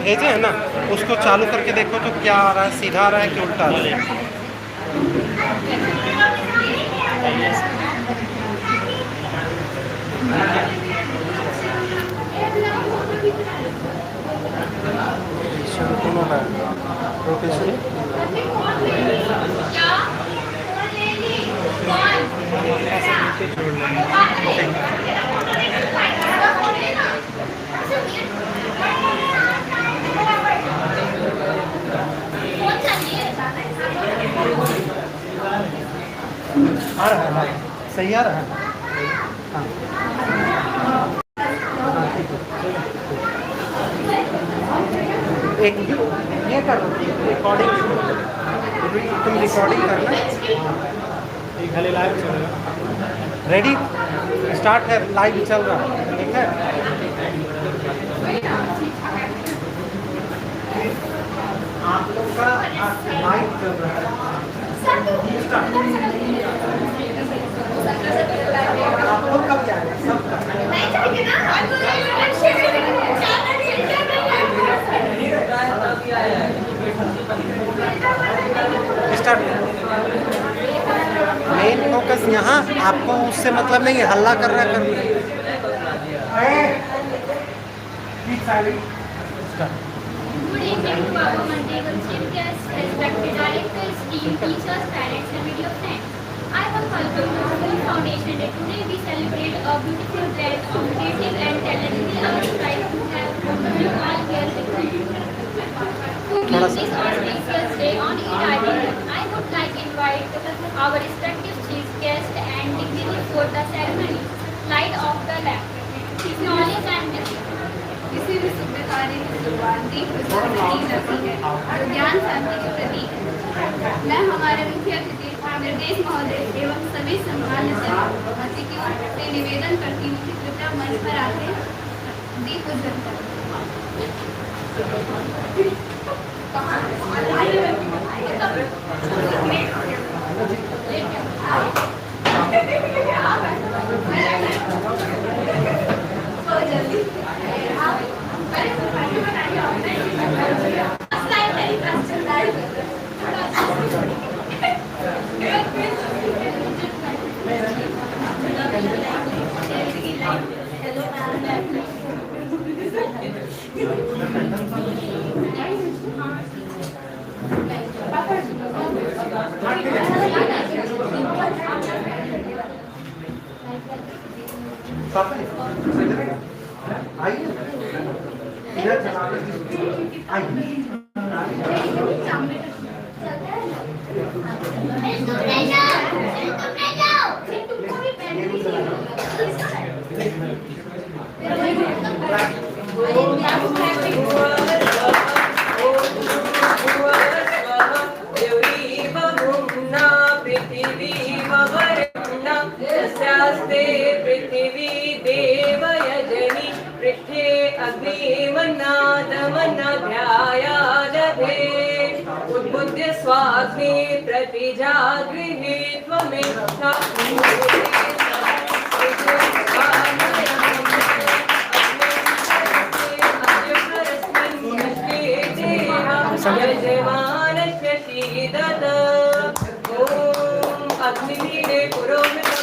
भेजे हैं ना, उसको चालू करके देखो तो क्या आ रहा है, सीधा आ रहा है कि उल्टा आ रहा है। आ रहा है, सही आ रहा है। हाँ एक ये कर रिकॉर्डिंग, तुम रिकॉर्डिंग करना। खाली लाइव चल रहा है। रेडी स्टार्ट है, लाइव चल रहा है, ठीक है। आप लोग का लाइव चल रहा है। आपको कब जाएगा सब स्टार्ट। मेन फोकस यहाँ, आपको उससे मतलब नहीं है, हल्ला कर रहा है Good evening to our Monday distinct guests, respected directors, team, teachers, parents, and video friends. I am welcome to School Foundation Day. Today we celebrate a beautiful blend of creative and talented young life who have you all here with me. To meet this auspicious day on e-diary, I would like to invite our respective chief guests and dignitaries for the ceremony. Light of the lamp. Knowledge and wisdom. किसी भी सभ्यताने की शुरुआत दीप प्रज्वलित रखी है, जो ज्ञान शांति के प्रतीक है। मैं हमारे मुख्य अतिथि निर्देश महोदय एवं सभी सम्मान्य अतिथियों से निवेदन करती हूँ कि कृपया मंच पर आकर दीप प्रज्वलित पृथिवी देवयजनी पृष्ठे अग्निमन्नादमन्नाध्यायादधे उद्बुद्ध स्वाग्नि प्रतिजागृहे त्वमेव यजमानस्य शीदत ॐ अग्निवीरे पुरोहितं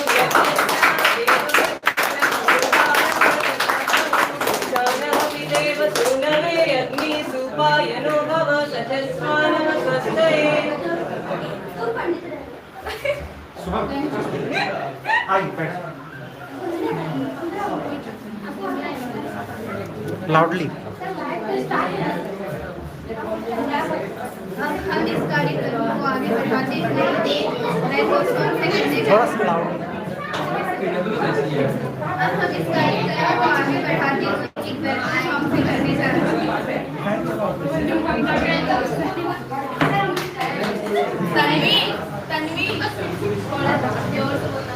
देव सुनवे अग्नि सुपायनो भव सचस्वानः स्वस्तये। लाउडली। अब हम इस कार्यक्रम को आगे बढ़ाते हुए मैं दोस्तों से थोड़ा सा लाउड। अब हम इस कार्यक्रम को आगे बढ़ाते हुए एक वर्कशॉप से करने जा रहे हैं। तन्वी तन्वी थोड़ा जोर से बोलना।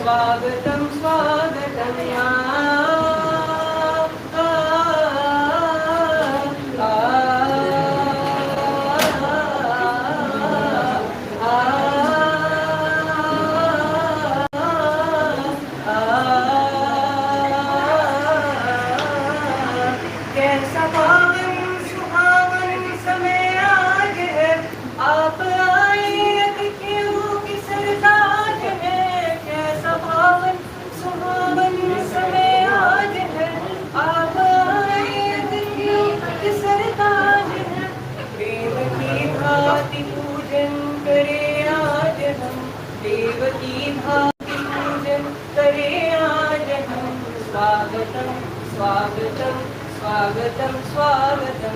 स्वागतं स्वागतं कैसा पावन सुहावन समय आज है, आप आए अतिथियों की सरताज है। कैसा पावन सुहावन समय आज है, आप आए अतिथियों की सरताज है। देव की भांति पूजन करे आज हम, देव की भांति पूजन करे आज हम। स्वागतम स्वागतम स्वागतं स्वागतं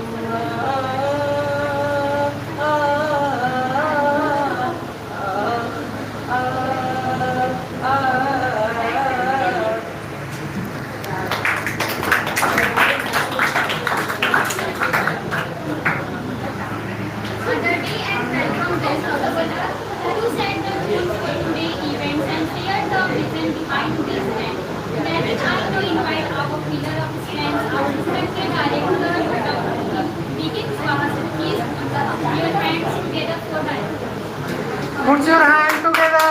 Put your hand together.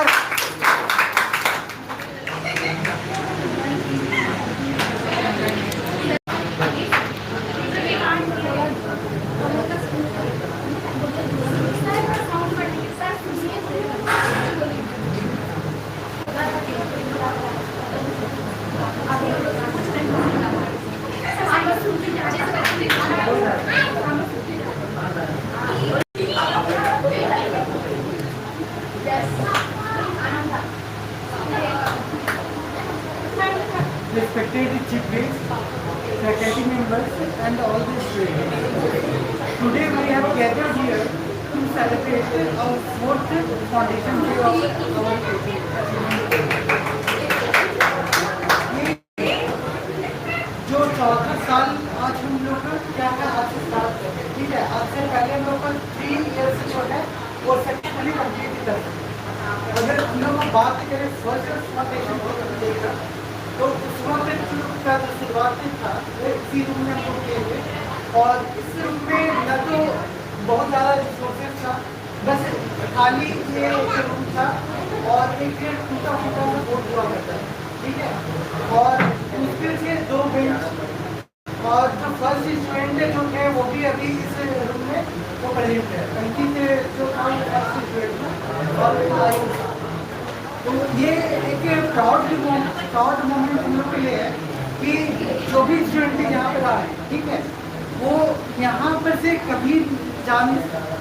Respected chief guests, faculty members, and all the students. Today we have gathered here to celebrate our fourth foundation day of our जो 14 साल आज हम लोग क्या है आज से स्टार्ट कर रहे हैं, ठीक है। आज से पहले हम लोग का 3 ईयर से जो है वो सक्सेसफुली कंप्लीट कर सकते। अगर हम लोग बात करें फर्स्ट फाउंडेशन देखा तो उस वक्त का जो शुरुआत था वो इसी रूम में हम लोग किए थे, और इस रूम में न तो बहुत ज़्यादा रिसोर्सेज था, बस खाली ये रूम था और एक टूटा फूटा सा बोर्ड हुआ करता है, ठीक है। और मुश्किल से 2 बेंच, और जो फर्स्ट स्टूडेंट जो थे वो भी अभी इस रूम में वो पढ़े हुए हैं, उनकी जो फर्स्ट स्टूडेंट था। और तो ये एक प्राउड मोमेंट हम लोग के लिए है कि जो भी स्टूडेंट यहाँ पर आए, ठीक है, वो यहाँ पर से कभी जा नहीं सकता।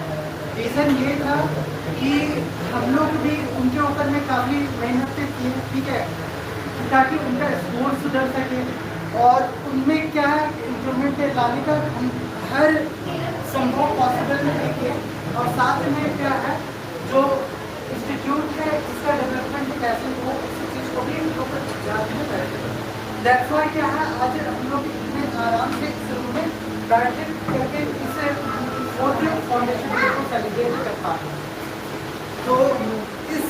रीज़न ये था कि हम लोग भी उनके ऊपर में काफ़ी मेहनत से किए, ठीक है, ताकि उनका स्कोर सुधर सके और उनमें क्या है इम्प्रूवमेंट लाने का हम हर संभव पॉसिबल में देखें। और साथ में क्या है जो इंस्टीट्यूट है इसका डेवलपमेंट कैसे हो, इस चीज़ को भी हम लोग जानते हैं। दैट्स व्हाई क्या है आज हम लोग इतने आराम से इस रूम में बैठे करके इस फोर्थ फाउंडेशन डे को सेलिब्रेट कर पाते हैं। तो इस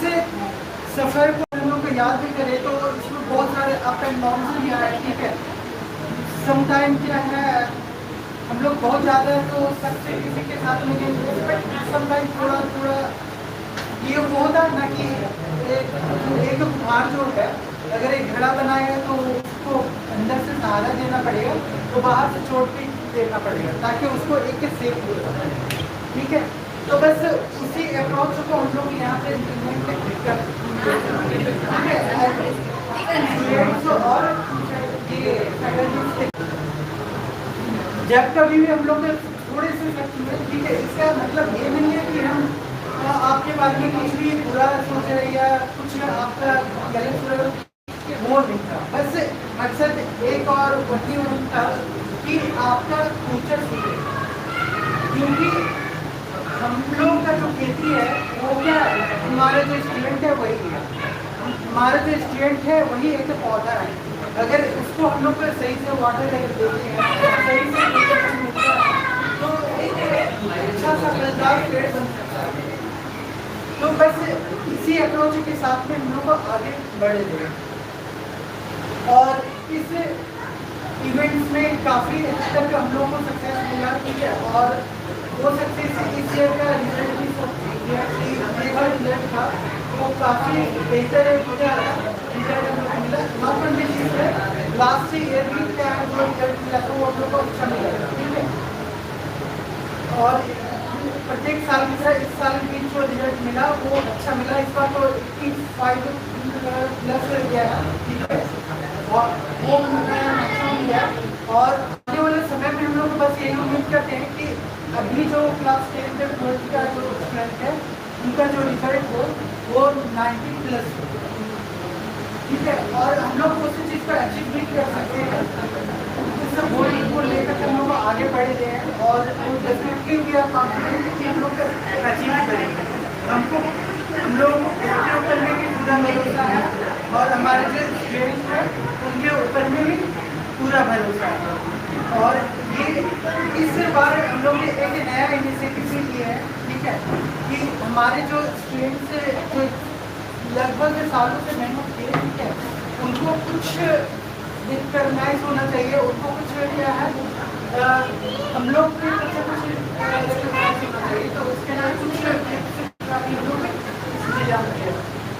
सफ़र को हम लोग याद भी करें तो इसमें बहुत सारे अप एंड डाउन भी आए, ठीक है। समटाइम क्या है हम लोग बहुत ज़्यादा तो सबसे किसी के साथ में बट समटाइम थोड़ा थोड़ा ये वो होता है ना कि एक भार जो है अगर एक घड़ा बनाएगा तो उसको अंदर से सहारा देना पड़ेगा, तो बाहर से चोट भी देना पड़ेगा ताकि उसको एक सेफ हो जाए, ठीक है। तो बस उसी अप्रोच को हम लोग यहाँ पे इम्प्लीमेंट कर और ये जब कभी भी हम लोग थोड़े से ठीक है, इसका मतलब ये नहीं है कि हम आपके बारे में कुछ भी बुरा सोच रहे या कुछ आपका गलत सोच रहे, वो नहीं था। बस मकसद एक और वही था कि आपका फ्यूचर सीखे, क्योंकि हम लोग का जो खेती है वो क्या है, हमारा जो स्टूडेंट है वही है, हमारा जो स्टूडेंट है वही एक पौधा है। अगर उसको हम लोग सही से वाटर देते हैं, सही से तो एक अच्छा सा फलदार पेड़ बन सकता है। तो बस इसी अप्रोच के साथ में हम लोग को आगे बढ़े थे। और इस इवेंट्स में काफ़ी हद तक हम लोगों को सक्सेस मिला, ठीक है। और वो सक्सेस इस ईयर का रिजल्ट भी जो रिजल्ट था वो काफ़ी बेहतर रिजल्ट हम लोग को मिला। Not only this year, last year भी क्या है जो रिजल्ट मिला था वो हम लोग को अच्छा मिला, ठीक है। और प्रत्येक साल की तरह इस साल भी जो रिजल्ट मिला वो अच्छा मिला। इस बार तो 85 प्लस गया है, ठीक है। और वो अच्छा मिला। और आने वाले समय में हम लोग बस यही उम्मीद करते हैं कि अभी जो क्लास 10 तक 12 का जो स्टूडेंट है उनका जो रिजल्ट हो वो 90 प्लस हो, ठीक है। और हम लोग उस चीज़ को अचीव भी कर सकते हैं। इस गोल को लेकर हम लोग आगे बढ़े रहे हैं और डेफिनेटली वी आर कॉन्फिडेंट कि हम लोग अचीव करेंगे। हम लोग के ऊपर में भी पूरा भरोसा है और हमारे जो स्टूडेंट्स हैं उनके ऊपर में भी पूरा भरोसा है। और ये इस बार हम लोग ने एक नया इनिशिएटिव भी लिया है, ठीक है, कि हमारे जो स्टूडेंट्स जो लगभग सालों से मेहनत किए, ठीक है, उनको कुछ रिकॉग्नाइज होना चाहिए, उनको कुछ क्या है हम लोग की तरफ से कुछ रिकॉग्नाइज होना चाहिए। तो उसके लिए कुछ इंतजाम किया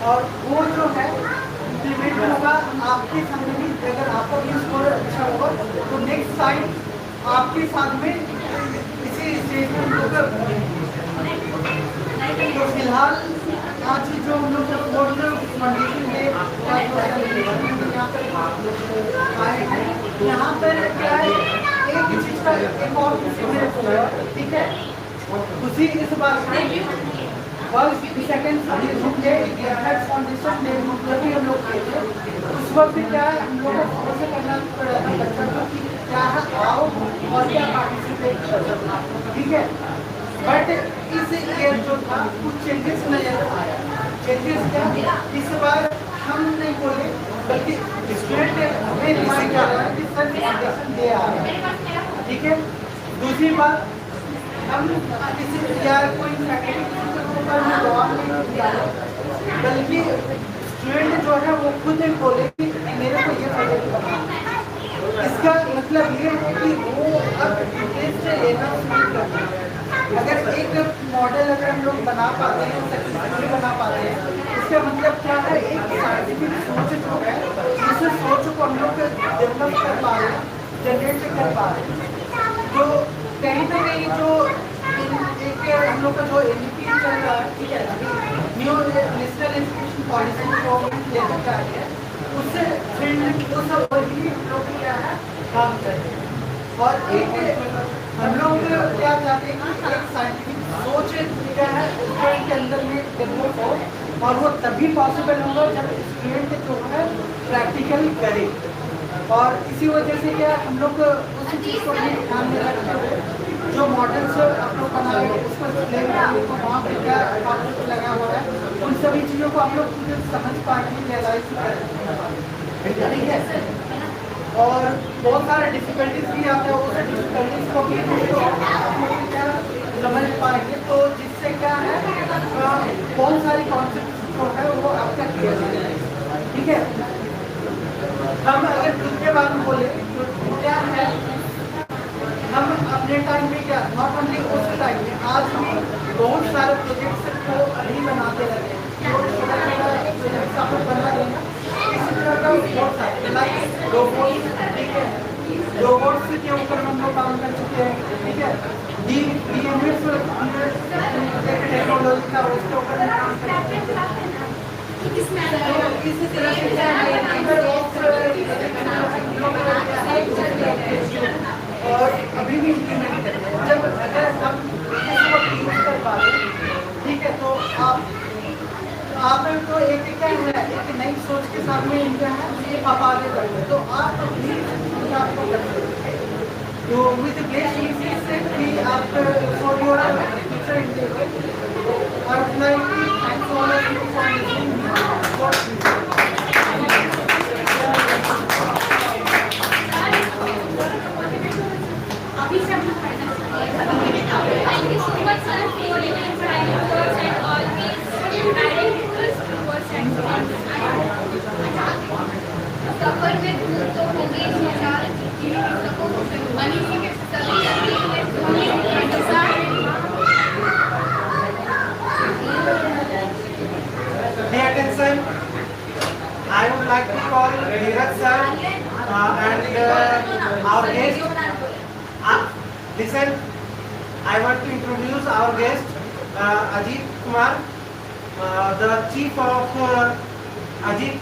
और वो जो है इम्प्लीमेंट होगा आपके सामने भी। अगर आपका भी स्कोर अच्छा होगा तो नेक्स्ट टाइम आपके साथ में इसी स्टेज में हम लोग। तो फिलहाल आज जो हम लोग फाउंडेशन डे यहाँ पर आए हैं, यहाँ पर क्या है एक चीज़ का एक और हुआ, ठीक है। उसी इस बात में वर्ल्ड सेकेंड फाउंडेशन डे भी हम लोग किए थे। उस वक्त भी क्या है हम लोग को भरोसा करना पड़ रहा था बच्चों को कि क्या है आओ और क्या पार्टिसिपेट करना, ठीक है। बट इस ईयर जो था कुछ चेंजेस नजर आया। चेंजेस क्या, इस बार हम नहीं बोले बल्कि स्टूडेंट हमें डिसाइड कर रहा है कि सर फाउंडेशन डे आ रहा है, ठीक है। दूसरी बात हम किसी या कोई फैकल्टी पर जवाब नहीं दिया, बल्कि स्टूडेंट जो है वो खुद ही बोले कि मेरे को ये प्रोजेक्ट करना। इसका मतलब ये है कि वो अब डिटेल्स से लेना शुरू कर रहे हैं। अगर एक मॉडल अगर हम लोग बना पाते हैं, सक्सेसफुली बना पाते हैं, इसका मतलब क्या है एक साइंटिफिक सोच जो है उस सोच को हम लोग डेवलप कर पा रहे हैं, जनरेट कर पा रहे हैं। तो कहीं ना कहीं जो एक हम लोग का जो एनईपी चल रहा है, ठीक है, new national education policy government लेकर जा रही है, उससे फील्ड उस वही हम लोग क्या है काम कर रहे हैं। और एक हम लोग क्या चाहते हैं कि एक साइंटिफिक सोच क्या है स्टूडेंट के अंदर में डेवलप हो, और वो तभी पॉसिबल होगा जब स्टूडेंट जो है प्रैक्टिकल करे। और इसी वजह से क्या हम लोग उस चीज़ को भी ध्यान में रखते हुए जो मॉडल्स आप लोग बनाए उसको एक्सप्लेन करने को वहाँ पर क्या कॉन्सेप्ट लगा हुआ है उन सभी चीज़ों को आप लोग खुद समझ पाएंगे, रियलाइज करेंगे, ठीक है। और बहुत सारे डिफिकल्टीज भी आते हैं, उस डिफिकल्टीज को भी क्या समझ पाएंगे, तो जिससे क्या है बहुत सारी कॉन्सेप्ट जो है वो आपका क्लियर हो जाएगा, ठीक है। हम अगर खुद के बारे में बोले तो क्या है हम अपने टाइम में क्या नॉट ओनली उस टाइम में आज भी बहुत सारे प्रोजेक्ट्स को अभी बनाते रहते हैं, जो छोटा छोटा प्रोजेक्ट्स आप लोग बना रहे हैं। इसी तरह का बहुत सारे लाइक रोबोट्स, ठीक है, रोबोट्स के ऊपर हम लोग काम कर चुके हैं, ठीक है। डीएमएस टेक्नोलॉजी का उसके ऊपर काम कर चुके हैं। इसी तरह से क्या और अभी भी इम्प्लीमेंट करते हैं। जब अगर हम इस वक्त यूज कर पा रहे हैं, ठीक है, तो आप तो एक क्या है एक नई सोच के साथ में इनका है आप आगे बढ़ते हैं, तो आप भी आपको कर सकते हैं। तो विद ग्रेट से भी आप फॉर योर फ्यूचर इंडिया और like thanks all of you for listening. Thank you so much, sir, for your inspiring words and always guiding us our guest. Listen, I want to introduce our guest, Ajit Kumar, the chief of Ajit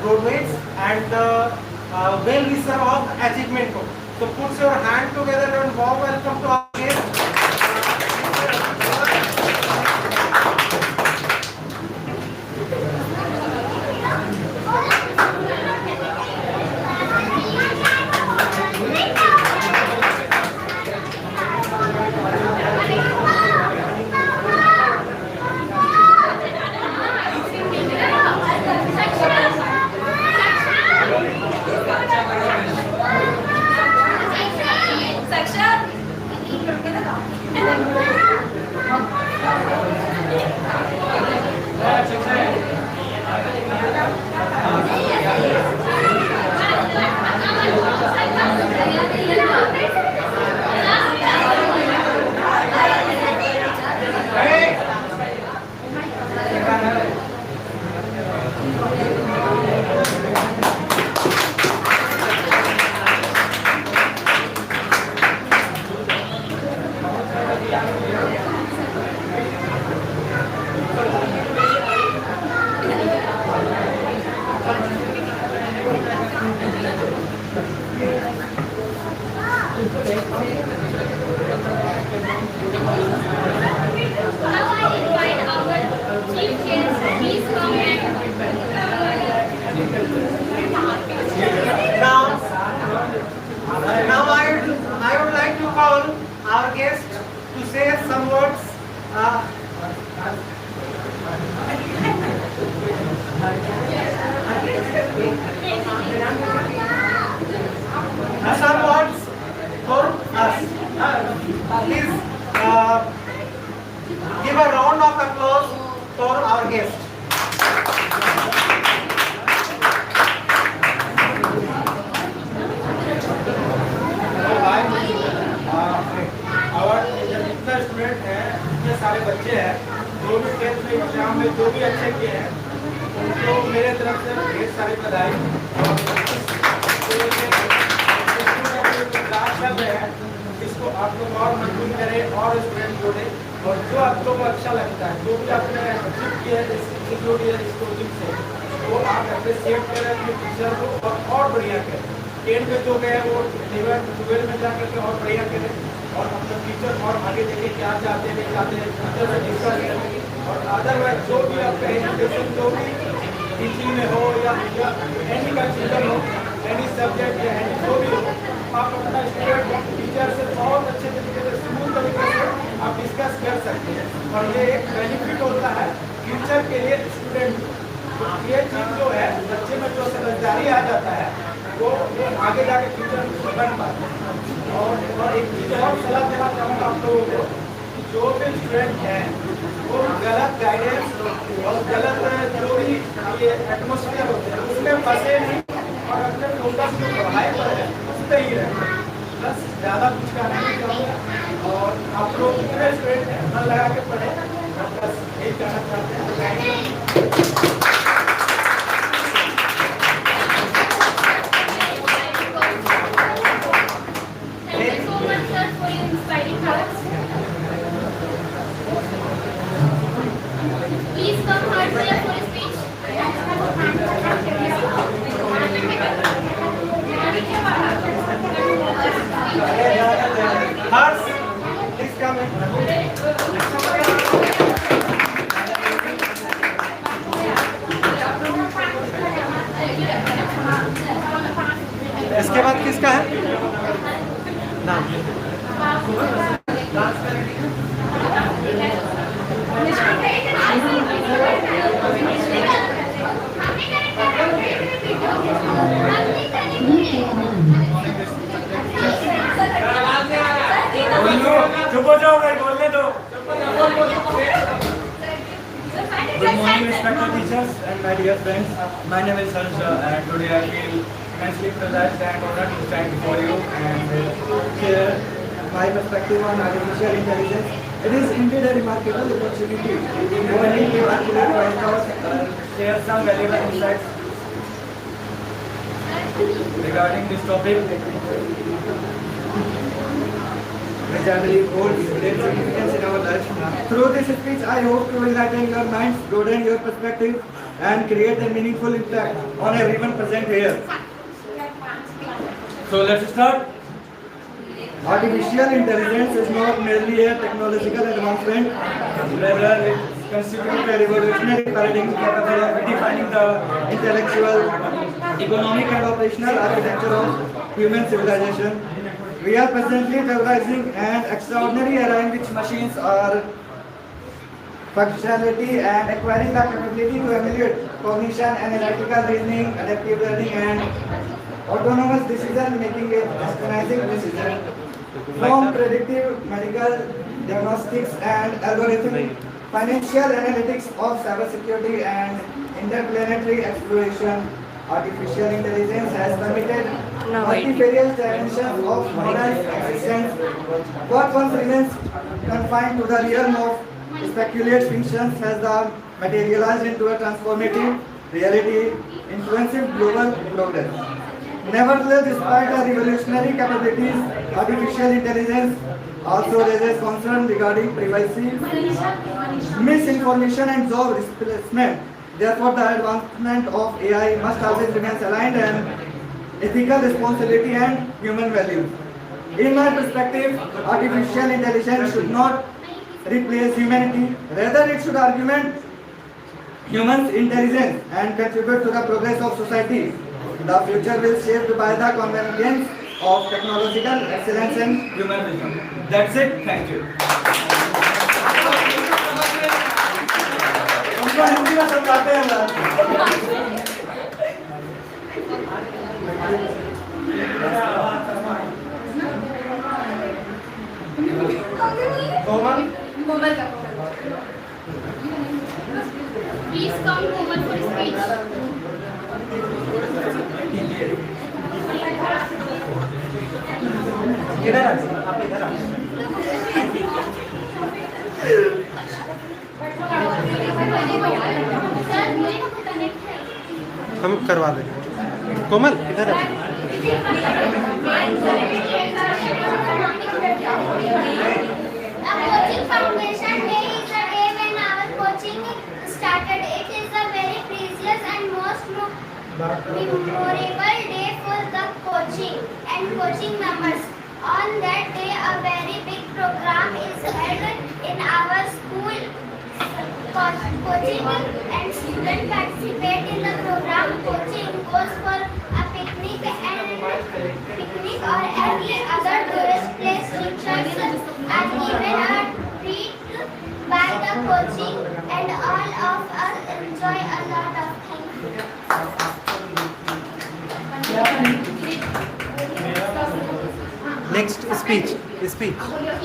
Roadways and well-wisher of Achievement Co. So put your hand together and warm welcome to our guest. Now I would like to call our guest to say some words. Some words for us. Please give a round of applause for our guest. और जितना student हैं, जितने सारे बच्चे हैं, जो भी tenth में एग्जाम में जो भी अच्छे किए हैं, उनको मेरे तरफ से ढेर सारी बधाई। क्लास चल रहे हैं, इसको आप लोग और मजबूत करें और स्टूडेंट जोड़े, और जो आप लोगों को अच्छा लगता है, जो भी आपने अचीव किया है इस कोचिंग से, वो आप अप्रिशिएट करें अपने टीचर को और बढ़िया करें। 10 में जो गए वो 11 12 में जा करके और बढ़िया करें, और अपने टीचर और आगे देखें क्या चाहते हैं नहीं चाहते हैं, टीचर से डिस्कस करें। और अदरवाइज जो भी आपका एजुकेशन जो भी टीचिंग में हो या एनी का चिंतन हो, एनी सब्जेक्ट या एनी जो भी हो, आप अपना स्टूडेंट टीचर से बहुत अच्छे तरीके से स्मूथ तरीके से आप डिस्कस कर सकते हैं। और ये एक बेनिफिट होता है फ्यूचर के लिए स्टूडेंट। ये चीज़ जो है बच्चे में जो समझदारी आ जाता है, वो आगे जाके फ्यूचर बन पाते हैं। और एक चीज़ और सलाह देना चाहूँगा आप लोगों को, जो भी स्टूडेंट हैं वो गलत गाइडेंस और गलत जो भी ये एटमोसफियर होते हैं उसमें फंसे नहीं, और अपने फोकस जो पढ़ाई पर है उस पर ही रहें। बस ज़्यादा कुछ कहना नहीं चाहूँगा, और आप लोग जितने स्टूडेंट हैं मन लगा के पढ़ें, बस यही कहना चाहते हैं। Please come hard for your speech. Hers, please come in. इसके बाद किसका है नाम? चुप हो जाओ भाई, बोलने दो। Good morning, respected teachers and my dear friends. My name is Harsha, and today I feel immensely privileged and honored to stand before you and share my perspective on artificial intelligence. It is indeed a remarkable opportunity to articulate my thoughts and share some valuable insights. regarding this topic, which I believe holds great significance in our lives. Through this speech, I hope to enlighten your minds, broaden your perspective, and create a meaningful impact on everyone present here. So let's start. Artificial intelligence is not merely a technological advancement, rather it constitutes a revolutionary paradigm capable of redefining the intellectual, economic and operational architecture of human civilization. We are presently terrorizing an extraordinary era in which machines are functionality and acquiring the capability to emulate cognition, analytical reasoning, adaptive learning and autonomous decision making, astonishing precision. From predictive medical diagnostics and algorithm, financial analytics of cybersecurity and interplanetary exploration, artificial intelligence has permitted multifarious dimensions of moral existence. What once remains confined to the realm of speculative fictions has the materialized into a transformative reality, influencing global progress. Nevertheless, despite the revolutionary capabilities, artificial intelligence also raises concern regarding privacy, misinformation and job displacement. Therefore, the advancement of AI must always remain aligned and ethical responsibility and human values. In my perspective, artificial intelligence should not replace humanity, rather it should augment humans' intelligence and contribute to the progress of society. The future will be shaped by the convergence of technological excellence and human wisdom. That's it. Thank you. उनको हिंदी में समझाते हैं Komal. Please come Komal for speech. किधर आप इधर हम करवा देंगे कोमल इधर आ Coaching Foundation Day is a day when our coaching started. It is a very precious and most memorable day for the coaching and coaching members. On that day, a very big program is held in our school. Coaching and students participate in the program. Coaching goes for a picnic or any other tourist place. Teachers are given a treat by the coaching, and all of us enjoy a lot of things. Next speech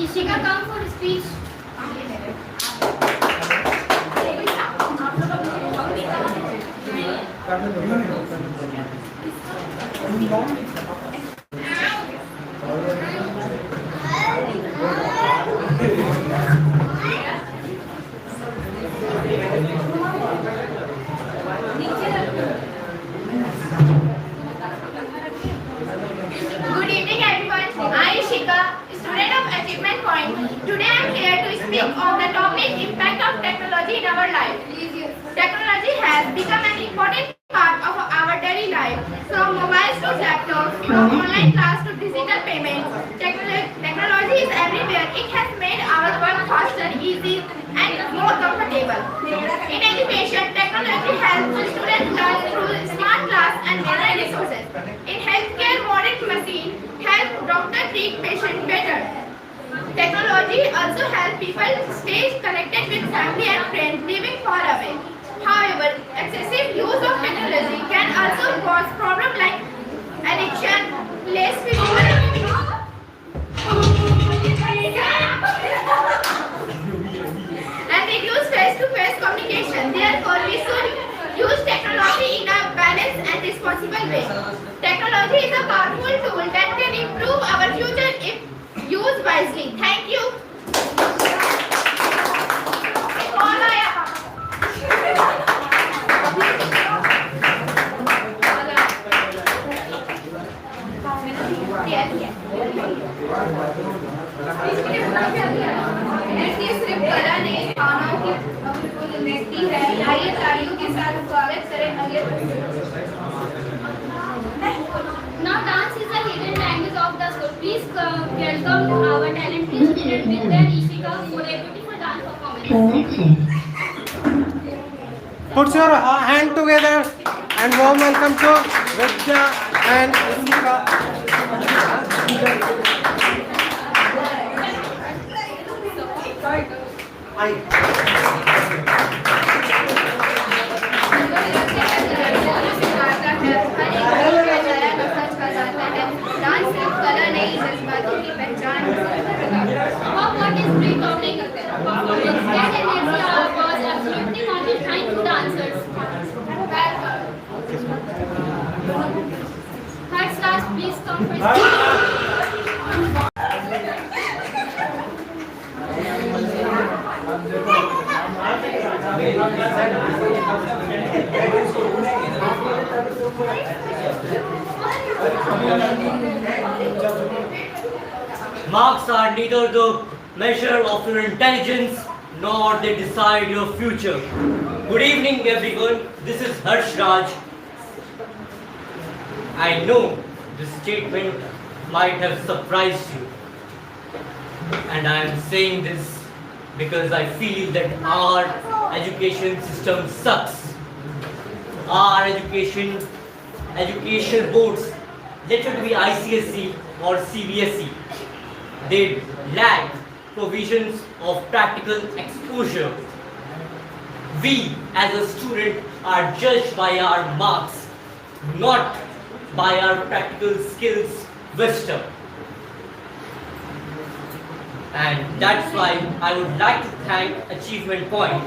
Ishika, come for speech. Good evening everyone. I Ishika, student of Achievement Point. Today I am here to speak on the topic impact of technology in our life. Technology has become an important part of our daily life. From mobiles to laptops, from online class to digital payments, technology is everywhere. It has made our work faster, easy and more comfortable. In education, technology helps students learn through smart class and online resources. In healthcare, modern machines help doctors treat patients better. Technology also helps people stay connected with family and friends living far away. However, excessive use of technology can also cause problems like addiction, less physical and reduce face-to-face communication. Therefore, we should use technology in a balanced and responsible way. Technology is a powerful tool that can improve our future if used wisely. Thank you. ऐसी सिर्फ कला नहीं, भावनाओं की अभिव्यक्ति है। आइए तालियों के साथ स्वागत करें अगले Now dance is a hidden language of the soul. Please welcome our talented student Vidya Ishika for a beautiful dance performance. Put your hand together and warm welcome to Vidya and Ishika. Hi. Dance सिर्फ कला नहीं, जज्बातों की पहचान है। What is great topic? Performance that energy was absolutely wanted. Thank you dancers. Third stars, please come first. Marks are neither the measure of your intelligence nor they decide your future. Good evening, everyone. This is Harsh Raj. I know this statement might have surprised you, and I am saying this because I feel that our education system sucks. Our education boards, let it be ICSE or CBSE, they lack provisions of practical exposure. We as a student are judged by our marks, not by our practical skills, wisdom. And that's why I would like to thank Achievement Point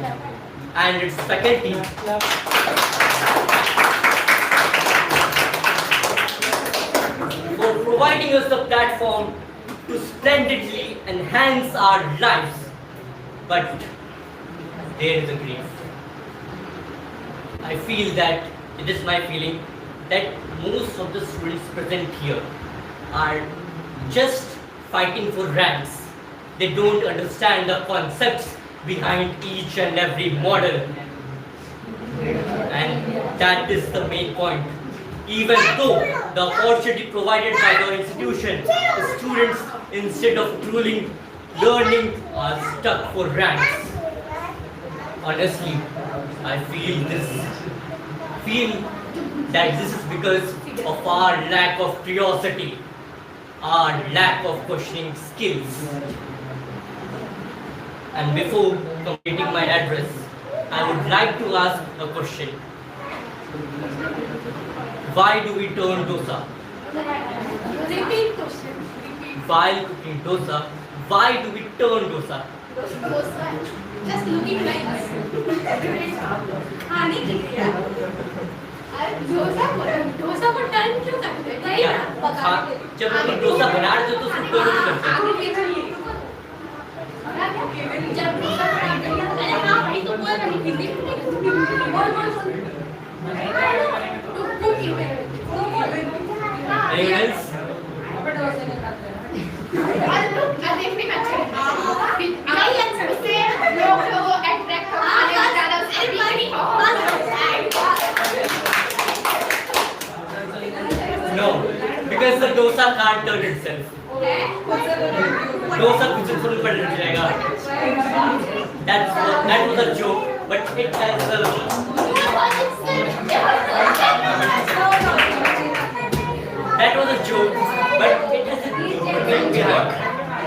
and its faculty for providing us the platform to splendidly enhance our lives. But there is a grief. I feel that, it is my feeling, that most of the students present here are just fighting for ranks. They don't understand the concepts behind each and every model. And that is the main point. Even though the opportunity provided by the institution, the students, instead of truly learning, are stuck for ranks. Honestly, I feel that this is because of our lack of curiosity, our lack of questioning skills. And before completing my address, I would like to ask a question. Why do we turn dosa? Repeat question. While cooking dosa, why do we turn dosa? Just looking like this. खाने के लिए डोसा को turn क्यों करते हैं? क्या? जब हम डोसा बना रहे थे तो उसको टर्न करते हैं। जब डोसा बनाते हैं, अरे हाँ भाई तो बोल रही थी। बोल। Anyone else? No, because the dosa can't turn itself. Dosa कुछ सुन पड़ जाएगा. That was a joke, but it has a. That was a joke, but it has a meaning behind.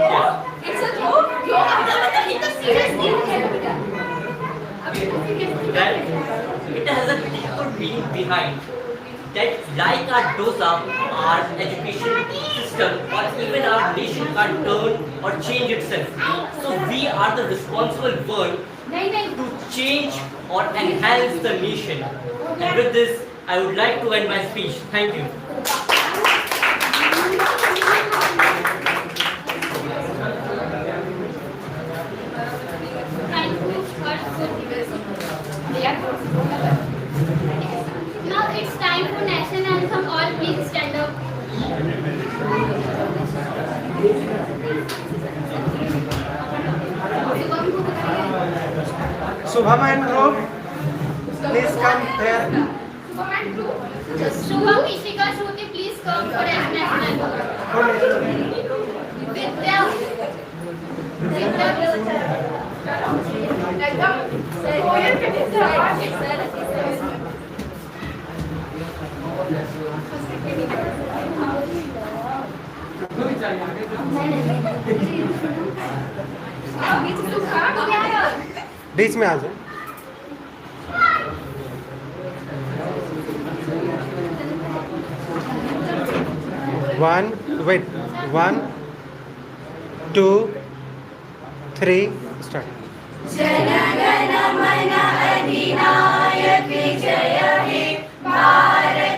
Yeah. It's a joke. It's a serious thing. That it has a deeper meaning behind. That like our dosa, our education system or even our nation can't turn or change itself. So we are the responsible one to change or enhance the nation. And with this, I would like to end my speech. Thank you. Now it's time for national anthem. All please stand up. Shubham and Dhruv, please come here. Shubham, Ishika, Shruti, please come for national. Vidya. बीच में आ जाओ. Wait. 1, 2, 3, start. जनगण मन अधिनायक जय हे भारत